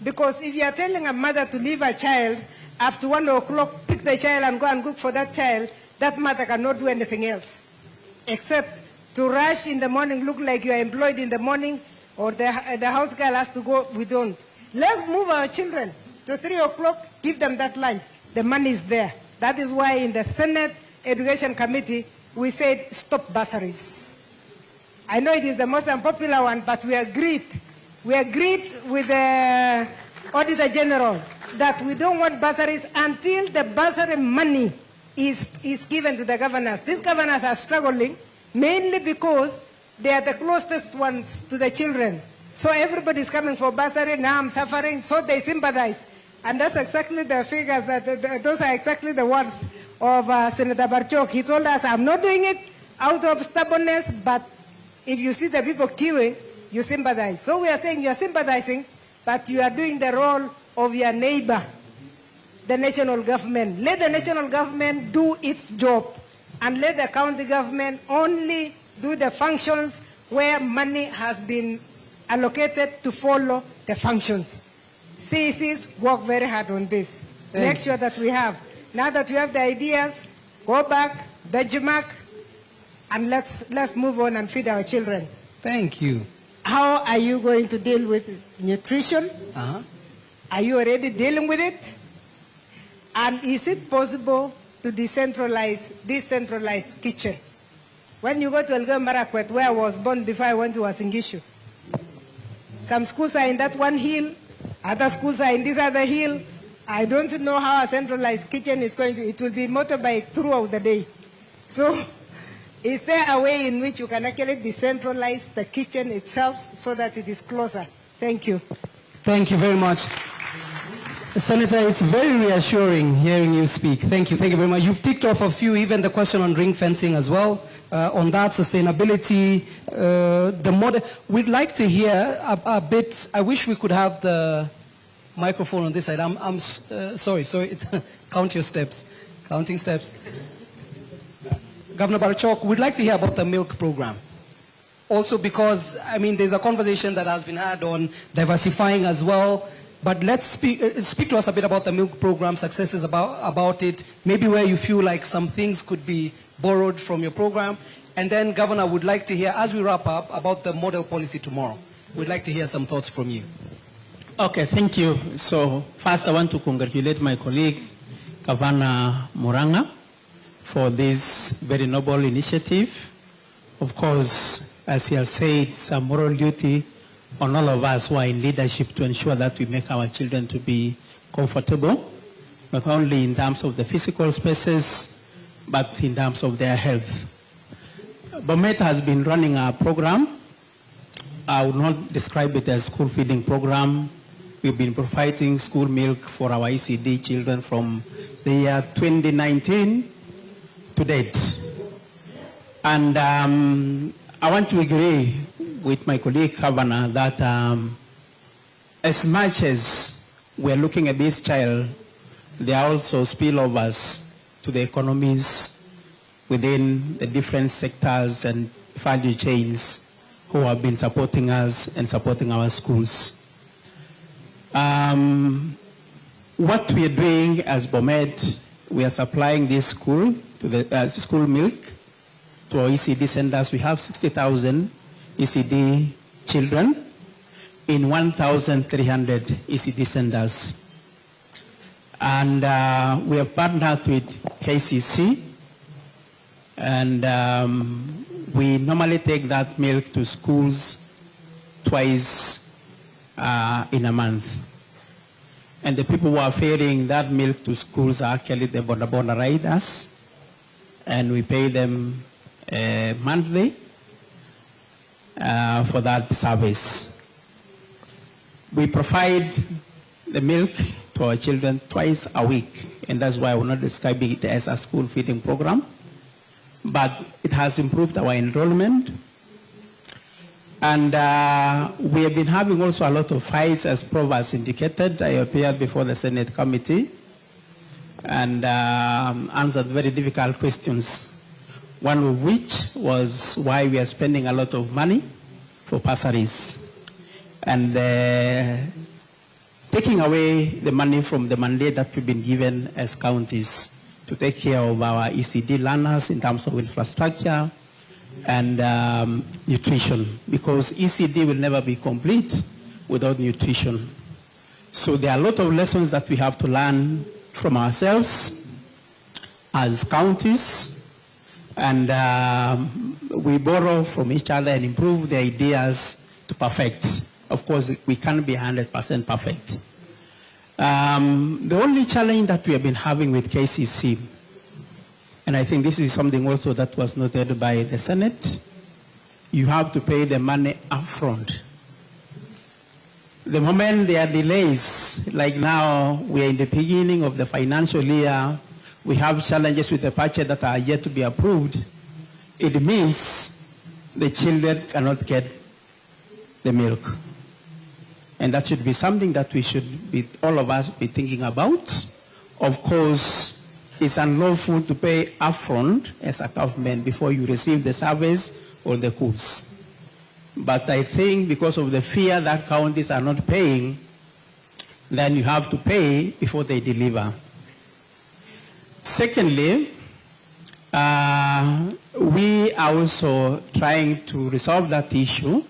Because if you are telling a mother to leave a child after 1 o'clock, pick the child and go and cook for that child, that mother cannot do anything else except to rush in the morning, look like you are employed in the morning, or the house girl has to go. We don't. Let's move our children to 3 o'clock, give them that lunch. The money is there. That is why in the Senate Education Committee, we said stop bursaries. I know it is the most unpopular one, but we agreed. We agreed with the Auditor General that we don't want bursaries until the bursary money is given to the governors. These governors are struggling mainly because they are the closest ones to the children. So everybody is coming for bursary, now I'm suffering, so they sympathize. And that's exactly the figures, those are exactly the words of Senator Barjok. He told us, I'm not doing it out of stubbornness, but if you see the people queuing, you sympathize. So we are saying you are sympathizing, but you are doing the role of your neighbor, the national government. Let the national government do its job, and let the county government only do the functions where money has been allocated to follow the functions. CECs work very hard on this. Make sure that we have. Now that we have the ideas, go back, benchmark, and let's move on and feed our children. Thank you. How are you going to deal with nutrition? Are you already dealing with it? And is it possible to decentralize kitchen? When you go to Elgeyo Marakwet, where I was born before I went to Uasin-Gishu, some schools are in that one hill, other schools are in this other hill, I don't know how a centralized kitchen is going to, it will be motorbike throughout the day. So is there a way in which you can actually decentralize the kitchen itself so that it is closer? Thank you. Thank you very much. Senator, it's very reassuring hearing you speak. Thank you very much. You've ticked off a few, even the question on ring fencing as well. On that, sustainability, the model. We'd like to hear a bit. I wish we could have the microphone on this side. I'm sorry. Count your steps. Counting steps. Governor Barachok, we'd like to hear about the milk program. Also because, I mean, there's a conversation that has been had on diversifying as well. But let's speak to us a bit about the milk program, successes about it, maybe where you feel like some things could be borrowed from your program. And then, Governor, would like to hear, as we wrap up, about the model policy tomorrow. We'd like to hear some thoughts from you. Okay, thank you. So first I want to congratulate my colleague, Governor Muranga, for this very noble initiative. Of course, as he has said, it's a moral duty on all of us who are in leadership to ensure that we make our children to be comfortable, not only in terms of the physical spaces, but in terms of their health. Bomet has been running a program. I will not describe it as school feeding program. We've been providing school milk for our ECD children from the year 2019 to date. And I want to agree with my colleague Governor that as much as we're looking at this child, there are also spillovers to the economies within the different sectors and value chains who have been supporting us and supporting our schools. What we are doing as Bomet, we are supplying this school to the school milk to our ECD centers. We have 60,000 ECD children in 1,300 ECD centers. And we have partnered with KCC, and we normally take that milk to schools twice in a month. And the people who are ferrying that milk to schools are actually the Boda Boda riders, and we pay them monthly for that service. We provide the milk to our children twice a week, and that's why we're not describing it as a school feeding program. But it has improved our enrollment. And we have been having also a lot of fights, as Prof has indicated. I appeared before the Senate committee and answered very difficult questions, one of which was why we are spending a lot of money for bursaries and taking away the money from the mandate that we've been given as counties to take care of our ECD learners in terms of infrastructure and nutrition, because ECD will never be complete without nutrition. So there are a lot of lessons that we have to learn from ourselves as counties, and we borrow from each other and improve the ideas to perfect. Of course, we can't be 100% perfect. The only challenge that we have been having with KCC, and I think this is something also that was noted by the Senate, you have to pay the money upfront. The moment there are delays, like now we are in the beginning of the financial year, we have challenges with the budget that are yet to be approved, it means the children cannot get the milk. And that should be something that we should be, all of us, be thinking about. Of course, it's unlawful to pay upfront as a government before you receive the service or the goods. But I think because of the fear that counties are not paying, then you have to pay before they deliver. Secondly, we are also trying to resolve that issue.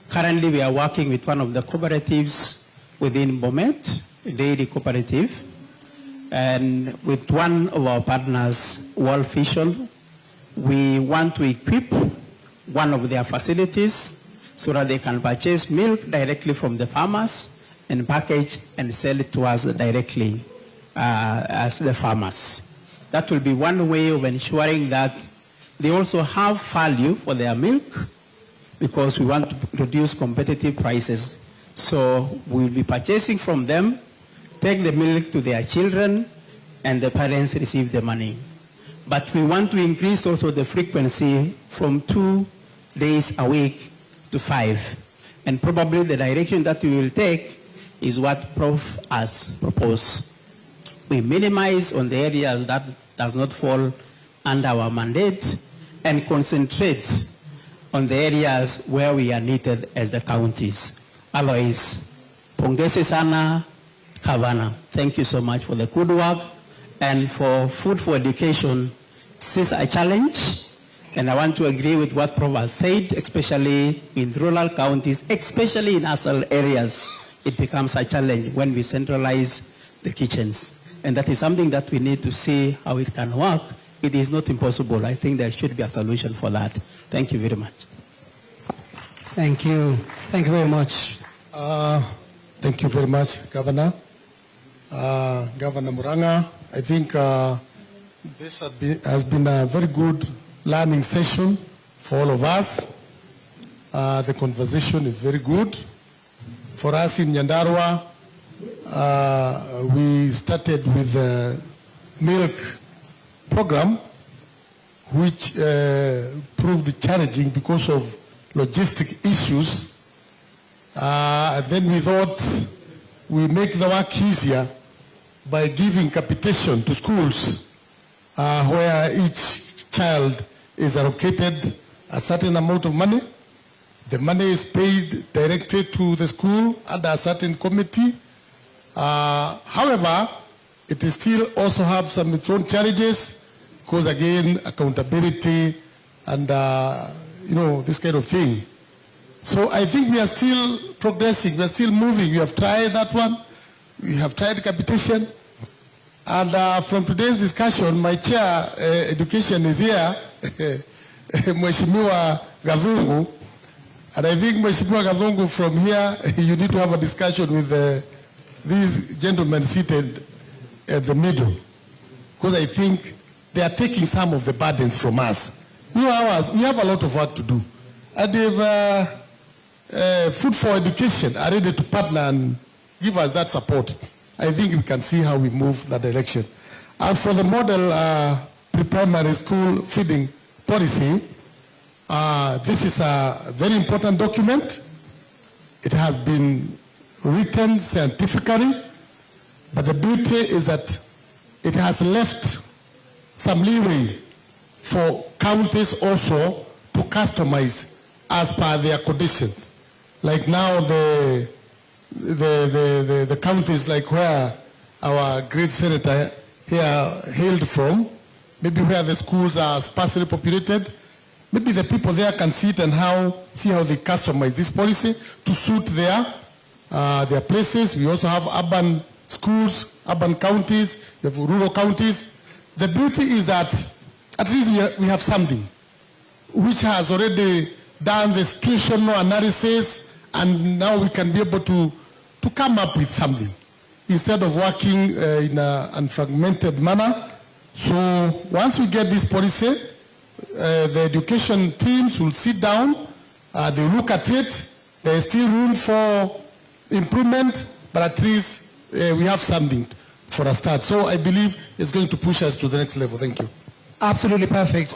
Currently, we are working with one of the cooperatives within Bomet, a dairy cooperative, and with one of our partners, World Vision, we want to equip one of their facilities so that they can purchase milk directly from the farmers and package and sell it to us directly as the farmers. That will be one way of ensuring that they also have value for their milk, because we want to produce competitive prices. So we'll be purchasing from them, take the milk to their children, and the parents receive the money. But we want to increase also the frequency from 2 days a week to 5. And probably the direction that we will take is what Prof has proposed. We minimize on the areas that does not fall under our mandate and concentrate on the areas where we are needed as the counties. Otherwise, pongezi sana, Kavana. Thank you so much for the good work. And for food for education, this is a challenge. And I want to agree with what Prof has said, especially in rural counties, especially in ASAL areas. It becomes a challenge when we centralize the kitchens. And that is something that we need to see how it can work. It is not impossible. I think there should be a solution for that. Thank you very much. Thank you. Thank you very much. Thank you very much, Governor. Governor Muranga, I think this has been a very good learning session for all of us. The conversation is very good. For us in Nyandarua, we started with the milk program, which proved challenging because of logistic issues. And then we thought we make the work easier by giving capitation to schools where each child is allocated a certain amount of money. The money is paid directly to the school under a certain committee. However, it is still also have some its own challenges, because again, accountability and this kind of thing. So I think we are still progressing, we are still moving. We have tried that one, we have tried capitation. And from today's discussion, my chair, education, is here, Mheshimiwa Gazungu. And I think Mheshimiwa Gazungu, from here, you need to have a discussion with these gentlemen seated at the middle. Because I think they are taking some of the burdens from us. You know, we have a lot of work to do. And if Food for Education are ready to partner and give us that support, I think we can see how we move that direction. As for the model pre-primary school feeding policy, this is a very important document. It has been written scientifically, but the beauty is that it has left some leeway for counties also to customize as per their conditions. Like now the counties like where our great senator here hailed from, maybe where the schools are sparsely populated, maybe the people there can see it and see how they customize this policy to suit their places. We also have urban schools, urban counties, we have rural counties. The beauty is that at least we have something which has already done the situational analysis, and now we can be able to come up with something instead of working in an unfragmented manner. So once we get this policy, the education teams will sit down, they look at it. There is still room for improvement, but at least we have something for a start. So I believe it's going to push us to the next level. Thank you. Absolutely perfect.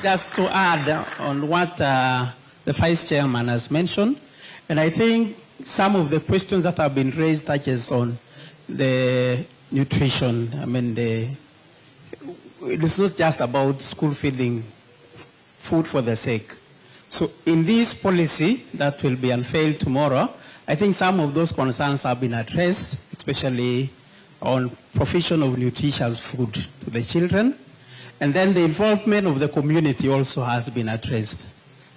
Just to add on what the Vice Chairman has mentioned, and I think some of the questions that have been raised touches on the nutrition. I mean, it's not just about school feeding, food for the sake. So in this policy that will be unveiled tomorrow, I think some of those concerns have been addressed, especially on provision of nutritious food to the children. And then the involvement of the community also has been addressed,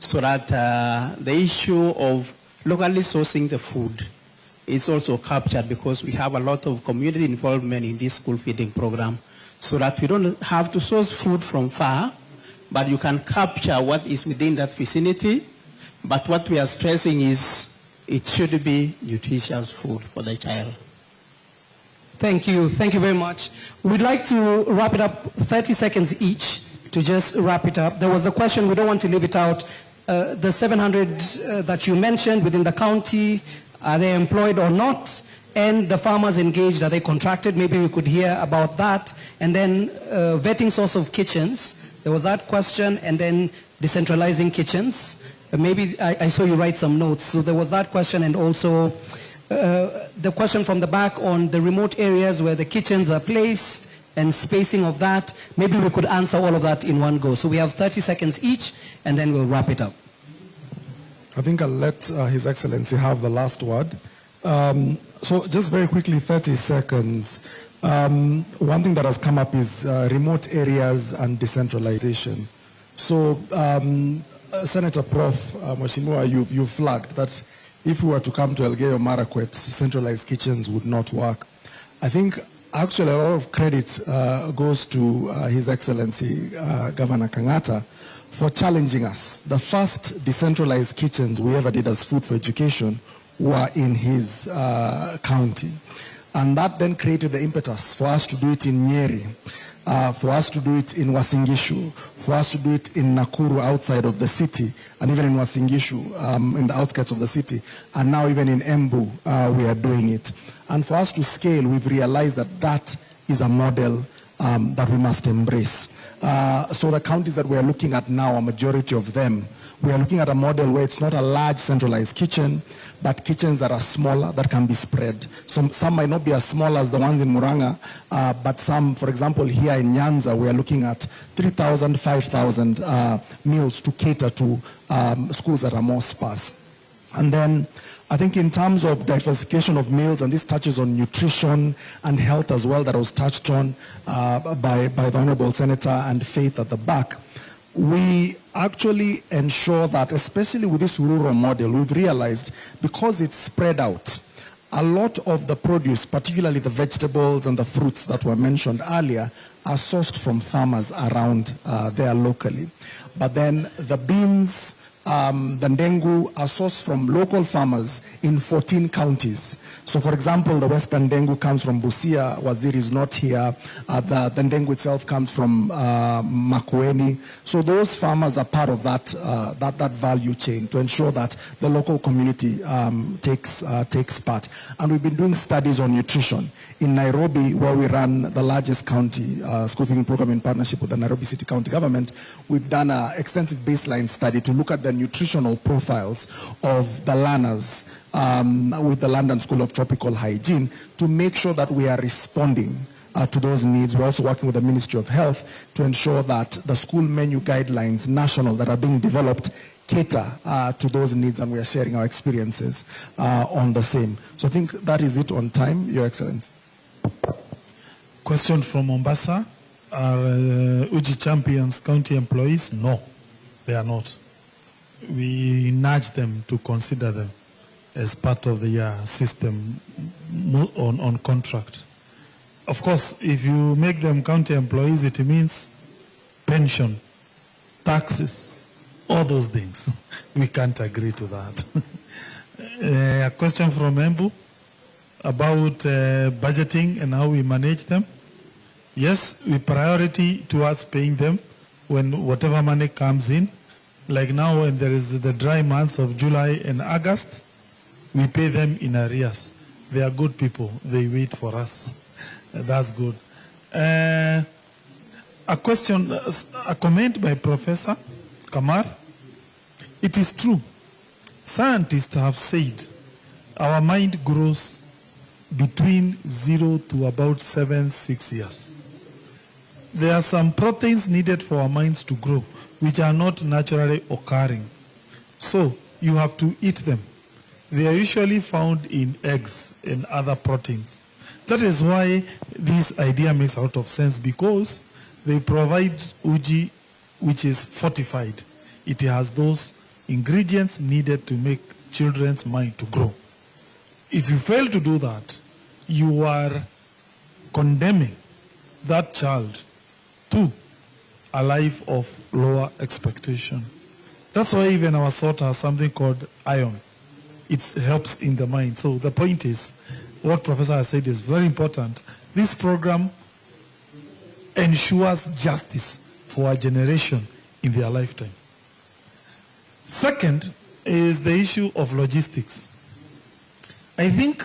so that the issue of locally sourcing the food is also captured, because we have a lot of community involvement in this school feeding program, so that we don't have to source food from far, but you can capture what is within that vicinity. But what we are stressing is it should be nutritious food for the child. Thank you. Thank you very much. We'd like to wrap it up 30 seconds each to just wrap it up. There was a question, we don't want to leave it out. The 700 that you mentioned within the county, are they employed or not? And the farmers engaged, are they contracted? Maybe we could hear about that. And then vetting source of kitchens. There was that question. And then decentralizing kitchens. Maybe I saw you write some notes. So there was that question, and also the question from the back on the remote areas where the kitchens are placed and spacing of that. Maybe we could answer all of that in one go. So we have 30 seconds each, and then we'll wrap it up. I think I'll let His Excellency have the last word. So just very quickly, 30 seconds. One thing that has come up is remote areas and decentralization. So Senator Prof. Mheshimiwa, you've flagged that if we were to come to Elgeyo Marakwet, centralized kitchens would not work. I think actually a lot of credit goes to His Excellency Governor Kangata for challenging us. The first decentralized kitchens we ever did as Food for Education were in his county. And that then created the impetus for us to do it in Nyeri, for us to do it in Wasingishu, for us to do it in Nakuru outside of the city, and even in Wasingishu in the outskirts of the city, and now even in Embu we are doing it. And for us to scale, we've realized that that is a model that we must embrace. So the counties that we are looking at now, a majority of them, we are looking at a model where it's not a large centralized kitchen, but kitchens that are smaller, that can be spread. Some might not be as small as the ones in Muranga, but some, for example, here in Nyanza, we are looking at 3,000, 5,000 meals to cater to schools that are more sparse. And then I think in terms of diversification of meals, and this touches on nutrition and health as well, that was touched on by the Honorable Senator and Faith at the back, we actually ensure that, especially with this rural model, we've realized because it's spread out, a lot of the produce, particularly the vegetables and the fruits that were mentioned earlier, are sourced from farmers around there locally. But then the beans, the ndengu are sourced from local farmers in 14 counties. So for example, the Western ndengu comes from Busia, Waziri is not here. The ndengu itself comes from Makueni. So those farmers are part of that value chain to ensure that the local community takes part. And we've been doing studies on nutrition. In Nairobi, where we run the largest county school feeding program in partnership with the Nairobi City County Government, we've done an extensive baseline study to look at the nutritional profiles of the learners with the London School of Tropical Hygiene to make sure that we are responding to those needs. We're also working with the Ministry of Health to ensure that the school menu guidelines, national, that are being developed cater to those needs, and we are sharing our experiences on the same. So I think that is it on time, Your Excellency. Question from Mombasa. Are Uji Champions county employees? No, they are not. We nudge them to consider them as part of the system on contract. Of course, if you make them county employees, it means pension, taxes, all those things. We can't agree to that. A question from Embu about budgeting and how we manage them. Yes, we priority towards paying them when whatever money comes in. Like now, when there is the dry months of July and August, we pay them in arrears. They are good people. They wait for us. That's good. A question, a comment by Professor Kamar. It is true. Scientists have said our mind grows between 0 to about 7-6 years. There are some proteins needed for our minds to grow, which are not naturally occurring. So you have to eat them. They are usually found in eggs and other proteins. That is why this idea makes a lot of sense, because they provide uji which is fortified. It has those ingredients needed to make children's mind to grow. If you fail to do that, you are condemning that child to a life of lower expectation. That's why even our salt has something called iron. it helps in the mind. So the point is, what Professor has said is very important. This program ensures justice for a generation in their lifetime. Second is the issue of logistics. I think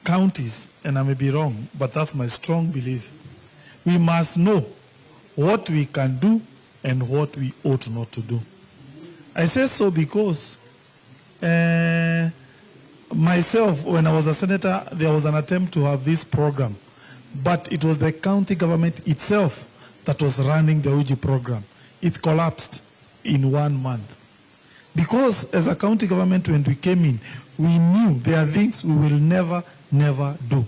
counties, and I may be wrong, but that's my strong belief, we must know what we can do and what we ought not to do. I say so because myself, when I was a senator, there was an attempt to have this program, but it was the county government itself that was running the UGI program. It collapsed in 1 month. Because as a county government, when we came in, we knew there are things we will never do.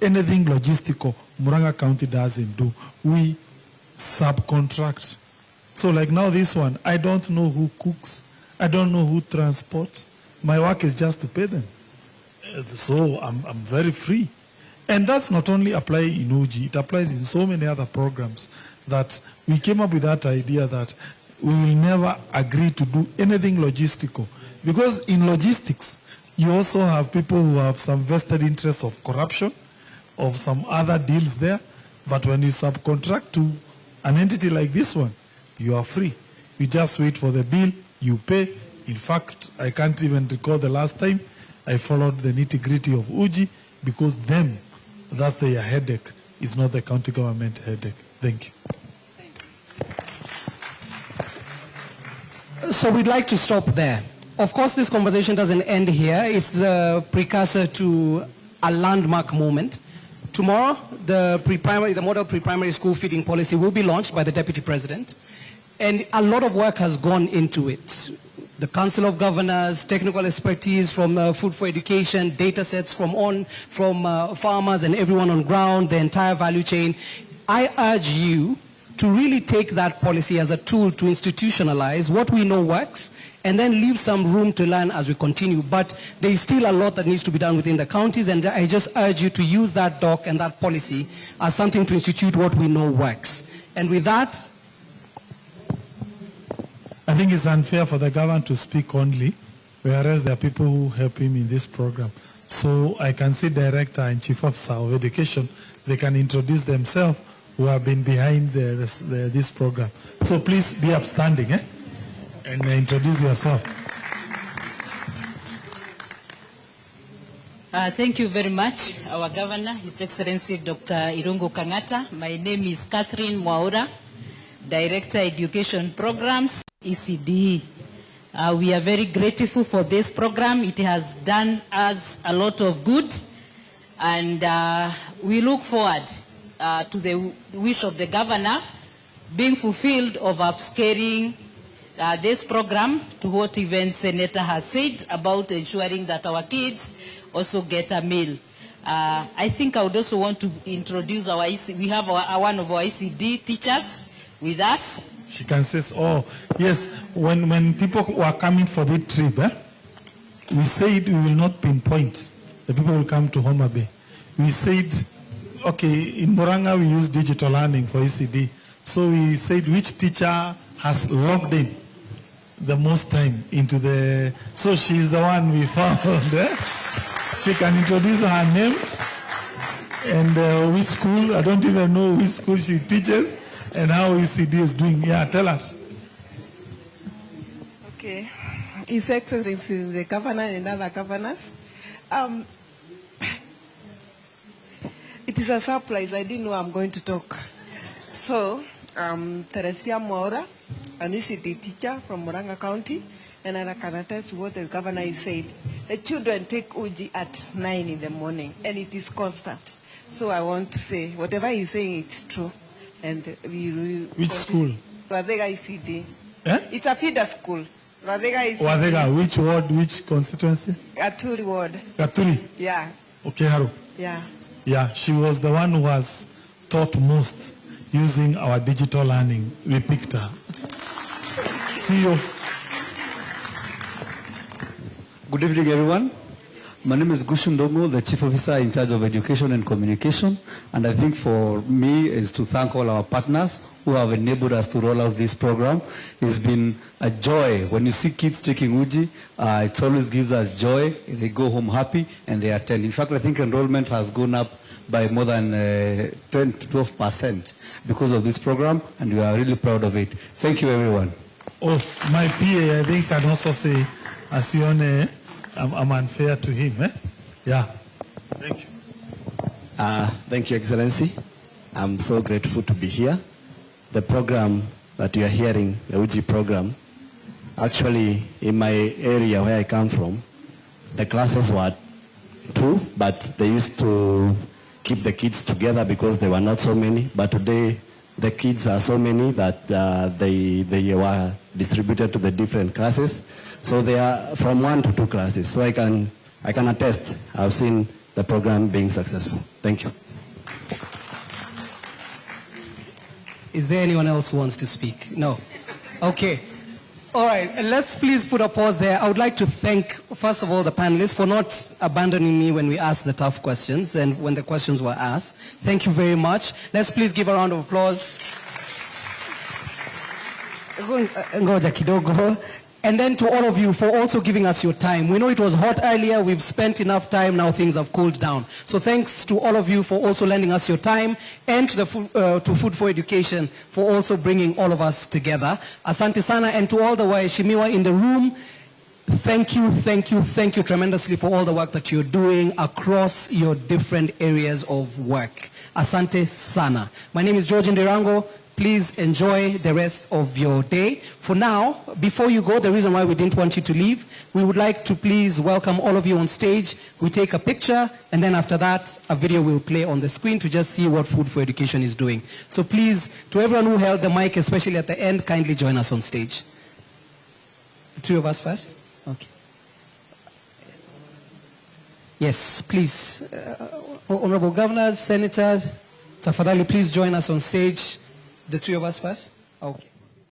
Anything logistical, Murang'a County doesn't do. We subcontract. So like now this one, I don't know who cooks. I don't know who transports. My work is just to pay them. So I'm very free. And that's not only apply in UGI, it applies in so many other programs that we came up with that idea that we will never agree to do anything logistical. Because in logistics, you also have people who have some vested interests of corruption, of some other deals there. But when you subcontract to an entity like this one, you are free. You just wait for the bill, you pay. In fact, I can't even recall the last time I followed the nitty-gritty of UGI because that's their headache. It's not the county government headache. Thank you. So we'd like to stop there. Of course, this conversation doesn't end here. It's the precursor to a landmark moment. Tomorrow, the model pre-primary school feeding policy will be launched by the Deputy President. And a lot of work has gone into it. The Council of Governors, technical expertise from Food for Education, data sets from farmers and everyone on ground, the entire value chain. I urge you to really take that policy as a tool to institutionalize what we know works and then leave some room to learn as we continue. But there is still a lot that needs to be done within the counties, and I just urge you to use that doc and that policy as something to institute what we know works. And with that, I think it's unfair for the governor to speak only, whereas there are people who help him in this program. So I can see Director and Chief Officer of Education, they can introduce themselves who have been behind this program. So please be upstanding and introduce yourself. Thank you very much, our Governor, His Excellency Dr. Irungu Kang'ata. My name is Catherine Mwaura, Director Education Programs, ECD. We are very grateful for this program. It has done us a lot of good, and we look forward to the wish of the Governor being fulfilled of upscaling this program to what even Senator has said about ensuring that our kids also get a meal. I think I would also want to introduce we have one of our ECD teachers with us. She can say, oh, yes, when people were coming for the trip, we said we will not pinpoint the people who come to Homa Bay. We said, okay, in Murang'a we use digital learning for ECD. So we said which teacher has logged in the most time into the... So she's the one we found. She can introduce her name and which school. I don't even know which school she teaches and how ECD is doing. Yeah, tell us. Okay. His Excellency, the Governor and other governors. It is a surprise. I didn't know I'm going to talk. So, Teresia Mwaura, an ECD teacher from Murang'a County, and I can attest to what the Governor is saying. The children take UGI at 9 in the morning, and it is constant. So I want to say, whatever he's saying, it's true. And which school? Wadega ECD. Eh? It's a feeder school. Wadega ECD. Wadega, which ward, which constituency? Gaturi ward. Gaturi? Yeah. Okay, Haru. Yeah. Yeah, she was the one who has taught most using our digital learning. We picked her. See you. Good evening, everyone. My name is Gushu Ndongo, the Chief Officer in charge of Education and Communication. And I think for me is to thank all our partners who have enabled us to roll out this program. It's been a joy. When you see kids taking Uji, it always gives us joy. They go home happy and they attend. In fact, I think enrollment has gone up by more than 10 to 12% because of this program, and we are really proud of it. Thank you, everyone. Oh, my PA, I think, can also say, Asione, I'm unfair to him. Yeah. Thank you. Thank you, Excellency. I'm so grateful to be here. The program that you are hearing, the UGI program, actually in my area where I come from, the classes were 2, but they used to keep the kids together because there were not so many. But today, the kids are so many that they were distributed to the different classes. So they are from 1 to 2 classes. So I can attest, I've seen the program being successful. Thank you. Is there anyone else who wants to speak? No. Okay. All right. Let's please put a pause there. I would like to thank, first of all, the panelists for not abandoning me when we asked the tough questions and when the questions were asked. Thank you very much. Let's please give a round of applause. Ngoja kidogo. And then to all of you for also giving us your time. We know it was hot earlier. We've spent enough time. Now things have cooled down. So thanks to all of you for also lending us your time, and to Food for Education for also bringing all of us together. Asante sana. And to all the waheshimiwa in the room, thank you tremendously for all the work that you're doing across your different areas of work. Asante sana. My name is George Ndirango. Please enjoy the rest of your day. For now, before you go, the reason why we didn't want you to leave, we would like to please welcome all of you on stage. We take a picture, and then after that, a video will play on the screen to just see what Food for Education is doing. So please, to everyone who held the mic, especially at the end, kindly join us on stage. The 3 of us first? Okay. Yes, please. Honorable Governors, Senators, tafadhali, please join us on stage. The 3 of us first? Okay.